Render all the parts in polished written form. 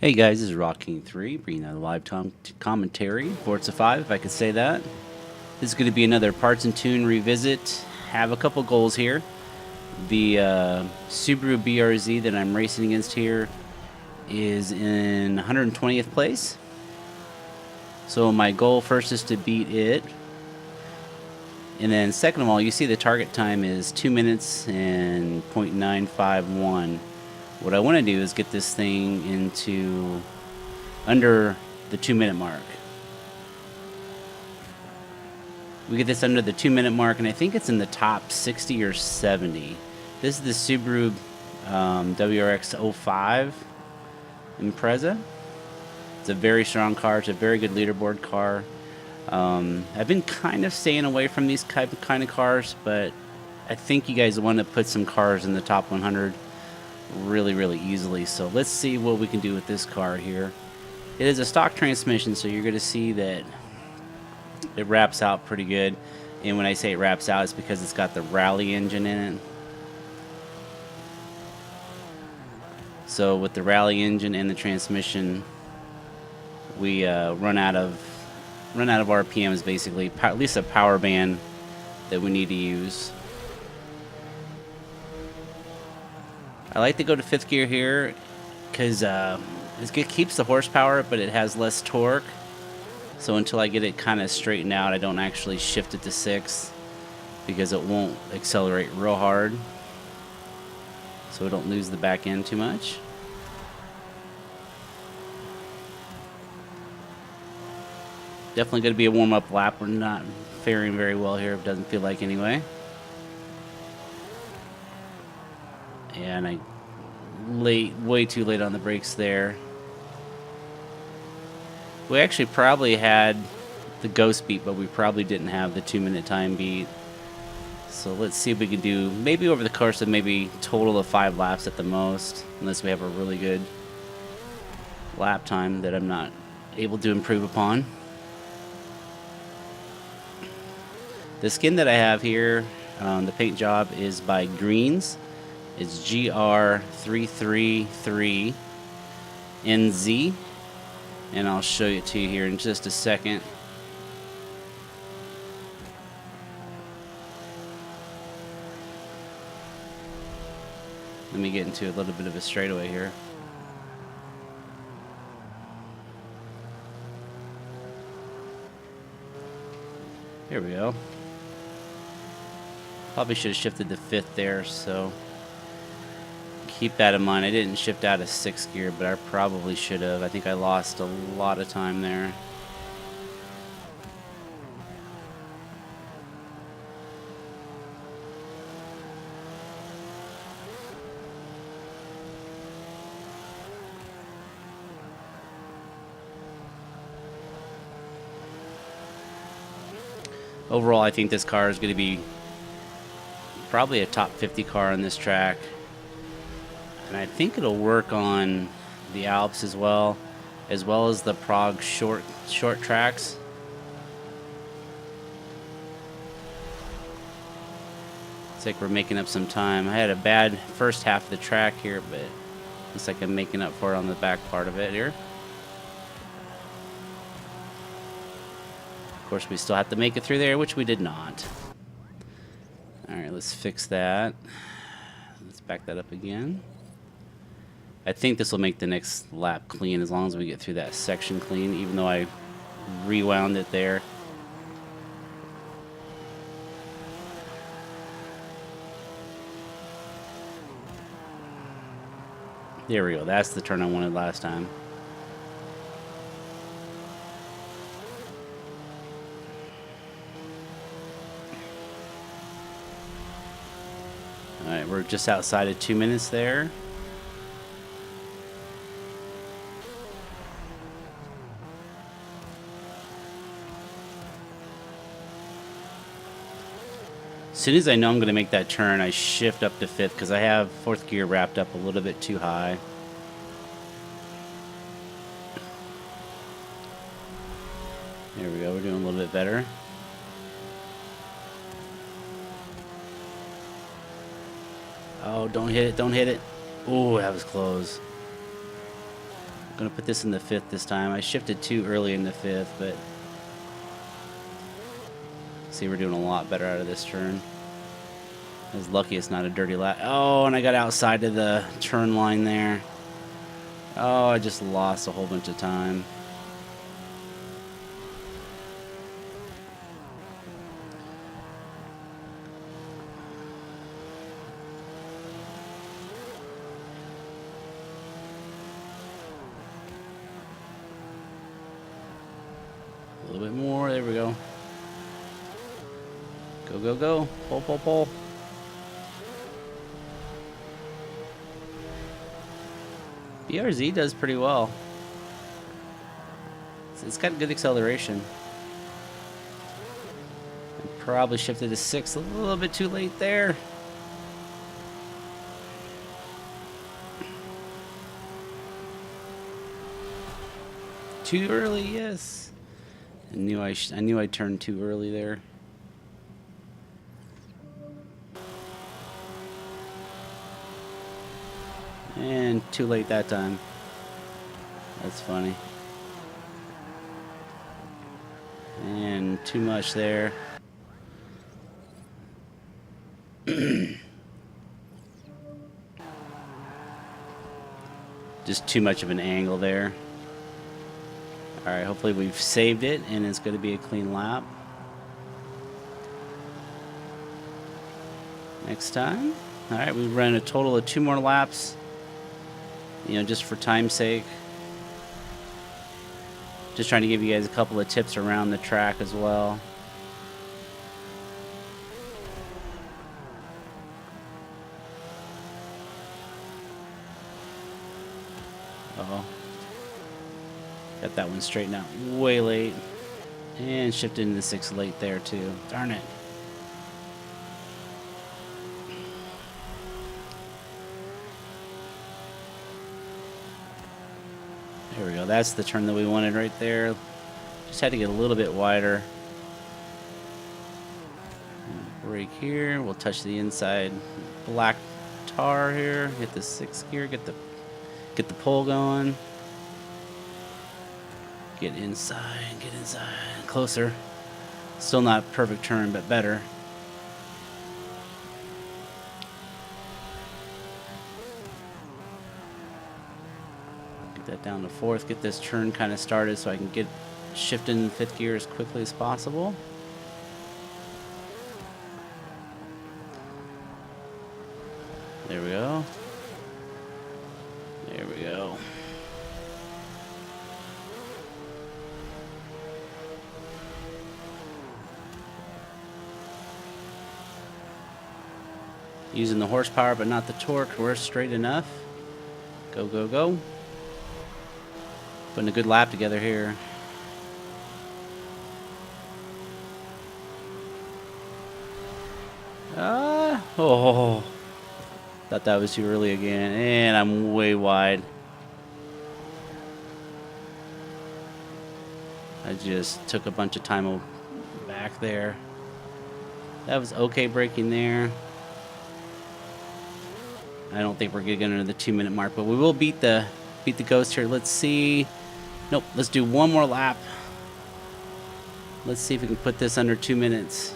Hey guys, this is Rocking3, bringing out a live commentary, Forza 5, if I could say that. This is going to be another Parts and Tune revisit. Have a couple goals here. The Subaru BRZ that I'm racing against here is in 120th place. So my goal first is to beat it. And then second of all, you see the target time is 2 minutes and 0.951. What I want to do is get this thing into under the 2-minute mark. We get this under the 2-minute mark, and I think it's in the top 60 or 70. This is the Subaru WRX 05 Impreza. It's a very strong car. It's a very good leaderboard car. I've been kind of staying away from these kind of cars, but I think you guys want to put some cars in the top 100 really easily. So let's see what we can do with this car here. It is a stock transmission, so you're going to see that it wraps out pretty good. And when I say it wraps out, it's because it's got the rally engine in it. So with the rally engine and the transmission, we run out of RPMs basically, at least a power band that we need to use. I like to go to 5th gear here because it keeps the horsepower, but it has less torque. So until I get it kind of straightened out, I don't actually shift it to 6th because it won't accelerate real hard. So we don't lose the back end too much. Definitely going to be a warm-up lap. We're not faring very well here. It doesn't feel like anyway. And I way too late on the brakes there. We actually probably had the ghost beat, but we probably didn't have the 2-minute time beat. So let's see if we can do maybe over the course of maybe total of 5 laps at the most, unless we have a really good lap time that I'm not able to improve upon. The skin that I have here, the paint job is by Greens. It's GR333NZ, and I'll show it to you here in just a second. Let me get into a little bit of a straightaway here. Here we go. Probably should have shifted to 5th there, so keep that in mind. I didn't shift out of 6th gear, but I probably should have. I think I lost a lot of time there. Overall, I think this car is going to be probably a top 50 car on this track. And I think it'll work on the Alps as well as the Prague short tracks. It's like we're making up some time. I had a bad first half of the track here, but looks like I'm making up for it on the back part of it here. Of course, we still have to make it through there, which we did not. All right, let's fix that. Let's back that up again. I think this will make the next lap clean as long as we get through that section clean, even though I rewound it there. There we go. That's the turn I wanted last time. All right, we're just outside of 2 minutes there. As soon as I know I'm going to make that turn, I shift up to 5th because I have 4th gear wrapped up a little bit too high. There we go. We're doing a little bit better. Oh, don't hit it. Don't hit it. Oh, that was close. Gonna put this in the 5th this time. I shifted too early in the 5th, but see, we're doing a lot better out of this turn. I was lucky it's not a dirty lap. Oh, and I got outside of the turn line there. Oh, I just lost a whole bunch of time. A little bit more. There we go. Go, go, go. Pull, pull, pull. BRZ does pretty well. It's got good acceleration. I probably shifted to 6 a little bit too late there. Too early, yes. I knew I turned too early there. And too late that time. That's funny. And too much there. Just too much of an angle there. Alright, hopefully we've saved it and it's going to be a clean lap. Next time. Alright, we run a total of 2 more laps. You know, just for time's sake. Just trying to give you guys a couple of tips around the track as well. Uh-oh. Got that one straightened out way late. And shifted into 6 late there too. Darn it. There we go. That's the turn that we wanted right there. Just had to get a little bit wider. Brake here. We'll touch the inside black tar here. Hit the 6th gear. Get the pull going. Get inside. Get inside. Closer. Still not perfect turn, but better. That down to 4th, get this turn kind of started so I can get shifted in 5th gear as quickly as possible. There we go. There we go. Using the horsepower but not the torque. We're straight enough. Go, go, go. Putting a good lap together here. Oh. Thought that was too early again. And I'm way wide. I just took a bunch of time back there. That was okay braking there. I don't think we're getting under the 2-minute mark, but we will beat the ghost here. Let's see. Nope, let's do one more lap. Let's see if we can put this under 2 minutes.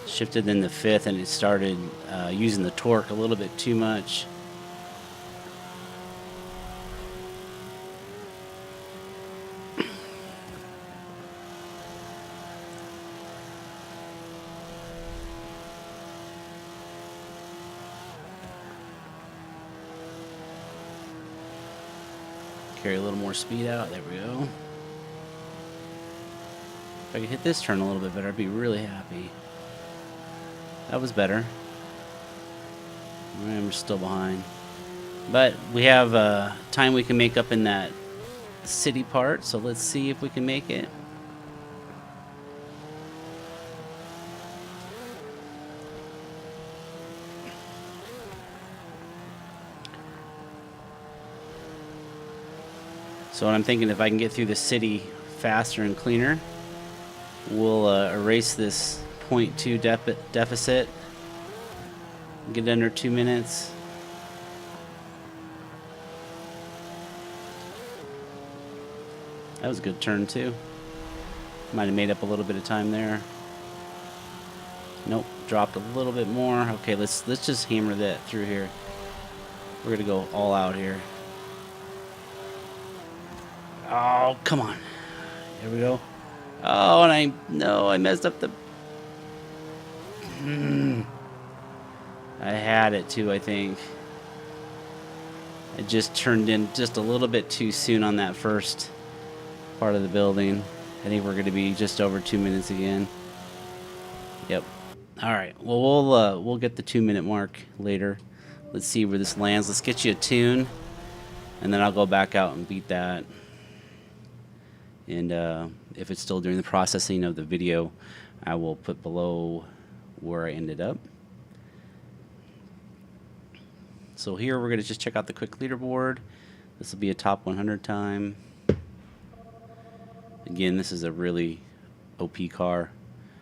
Shifted in the 5th and it started using the torque a little bit too much. Carry a little more speed out. There we go. If I could hit this turn a little bit better, I'd be really happy. That was better. And we're still behind. But we have time we can make up in that city part, so let's see if we can make it. So what I'm thinking, if I can get through the city faster and cleaner. We'll erase this 0.2 deficit. Get under 2 minutes. That was a good turn too. Might have made up a little bit of time there. Nope, dropped a little bit more. Okay, let's just hammer that through here. We're gonna go all out here. Oh, come on. Here we go. Oh, and I messed up the. I had it too, I think. I just turned in just a little bit too soon on that first part of the building. I think we're going to be just over 2 minutes again. Yep. All right. Well, we'll get the 2 minute mark later. Let's see where this lands. Let's get you a tune, and then I'll go back out and beat that. And if it's still during the processing of the video, I will put below where I ended up. So here we're going to just check out the quick leaderboard. This will be a top 100 time. Again, this is a really OP car.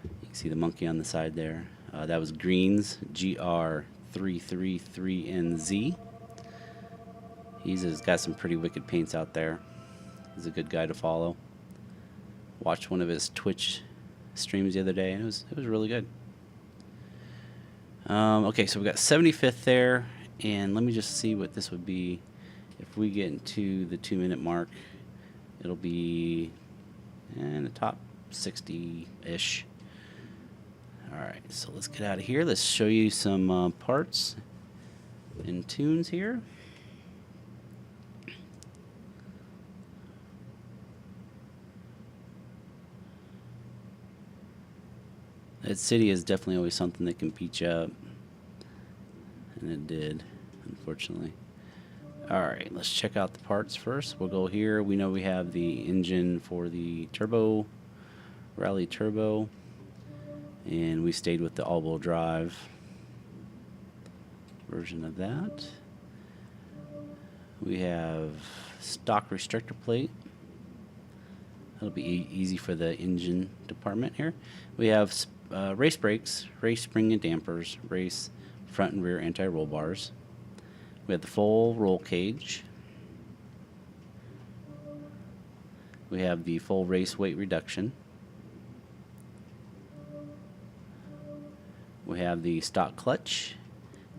You can see the monkey on the side there. That was Green's GR333NZ. He's got some pretty wicked paints out there. He's a good guy to follow. Watched one of his Twitch streams the other day, and it was really good. Okay, so we got 75th there, and let me just see what this would be if we get into the 2 minute mark. It'll be in the top 60-ish. All right, so let's get out of here. Let's show you some parts and tunes here. That city is definitely always something that can beat you up. And it did, unfortunately. Alright, let's check out the parts first. We'll go here. We know we have the engine for the turbo, Rally Turbo. And we stayed with the all-wheel drive version of that. We have stock restrictor plate. That'll be easy for the engine department here. We have race brakes, race spring and dampers, race front and rear anti-roll bars. We have the full roll cage. We have the full race weight reduction. We have the stock clutch.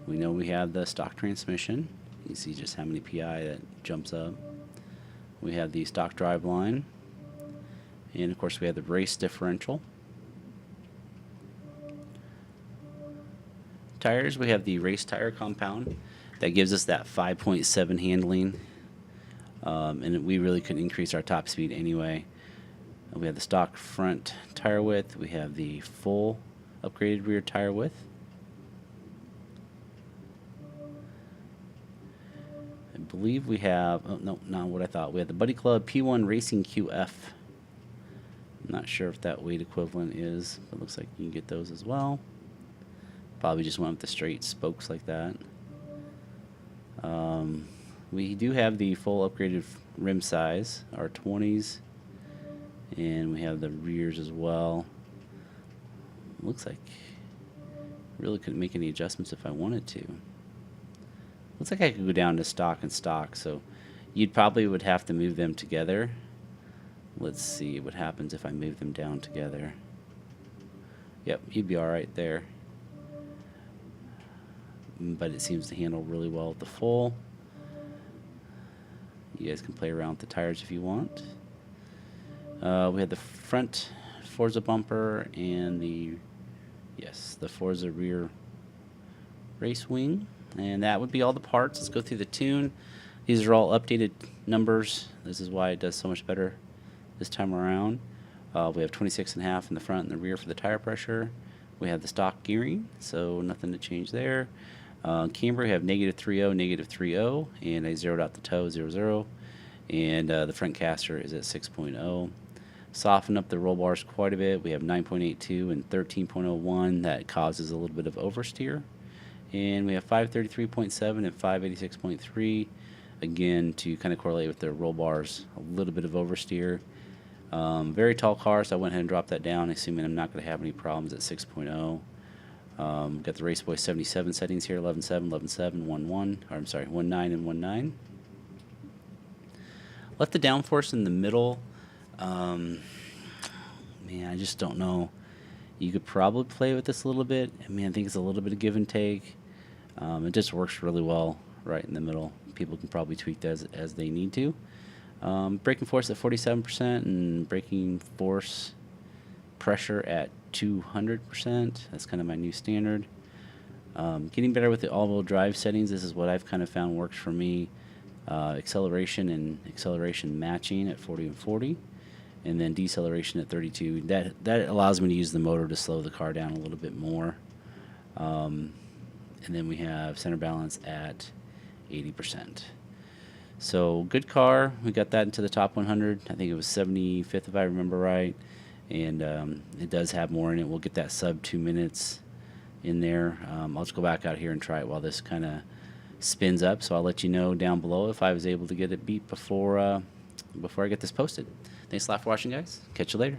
We know we have the stock transmission. You see just how many PI that jumps up. We have the stock drive line. And of course we have the race differential. Tires, we have the race tire compound that gives us that 5.7 handling, and we really couldn't increase our top speed anyway. We have the stock front tire width. We have the full upgraded rear tire width. I believe we have, oh no, not what I thought. We have the Buddy Club P1 Racing QF. I'm not sure if that weight equivalent is, but it looks like you can get those as well. Probably just went with the straight spokes like that. We do have the full upgraded rim size, our 20s, and we have the rears as well. Looks like really couldn't make any adjustments if I wanted to. Looks like I could go down to stock and stock, so you'd probably would have to move them together. Let's see what happens if I move them down together. Yep, you'd be all right there. But it seems to handle really well with the full. You guys can play around with the tires if you want. We have the front Forza bumper and the Forza rear race wing, and that would be all the parts. Let's go through the tune. These are all updated numbers. This is why it does so much better this time around. We have 26.5 in the front and the rear for the tire pressure. We have the stock gearing, so nothing to change there. Camber, we have -3.0, -3.0, and I zeroed out the toe, 0.0, and the front caster is at 6.0. Soften up the roll bars quite a bit. We have 9.82 and 13.01. That causes a little bit of oversteer. And we have 533.7 and 586.3, again, to kind of correlate with the roll bars, a little bit of oversteer. Very tall car, so I went ahead and dropped that down, assuming I'm not going to have any problems at 6.0. Got the Raceboy 77 settings here, 11.7, 11.7, 1.1, or I'm sorry, 1.9 and 1.9. Left the downforce in the middle. Man, I just don't know. You could probably play with this a little bit. I mean, I think it's a little bit of give and take. It just works really well right in the middle. People can probably tweak that as they need to. Braking force at 47% and braking force pressure at 200%. That's kind of my new standard. Getting better with the all-wheel drive settings. This is what I've kind of found works for me. Acceleration and acceleration matching at 40 and 40. And then deceleration at 32. That allows me to use the motor to slow the car down a little bit more. And then we have center balance at 80%. So good car. We got that into the top 100. I think it was 75th if I remember right. And it does have more in it. We'll get that sub 2 minutes in there. I'll just go back out here and try it while this kind of spins up. So I'll let you know down below if I was able to get it beat before I get this posted. Thanks a lot for watching, guys. Catch you later.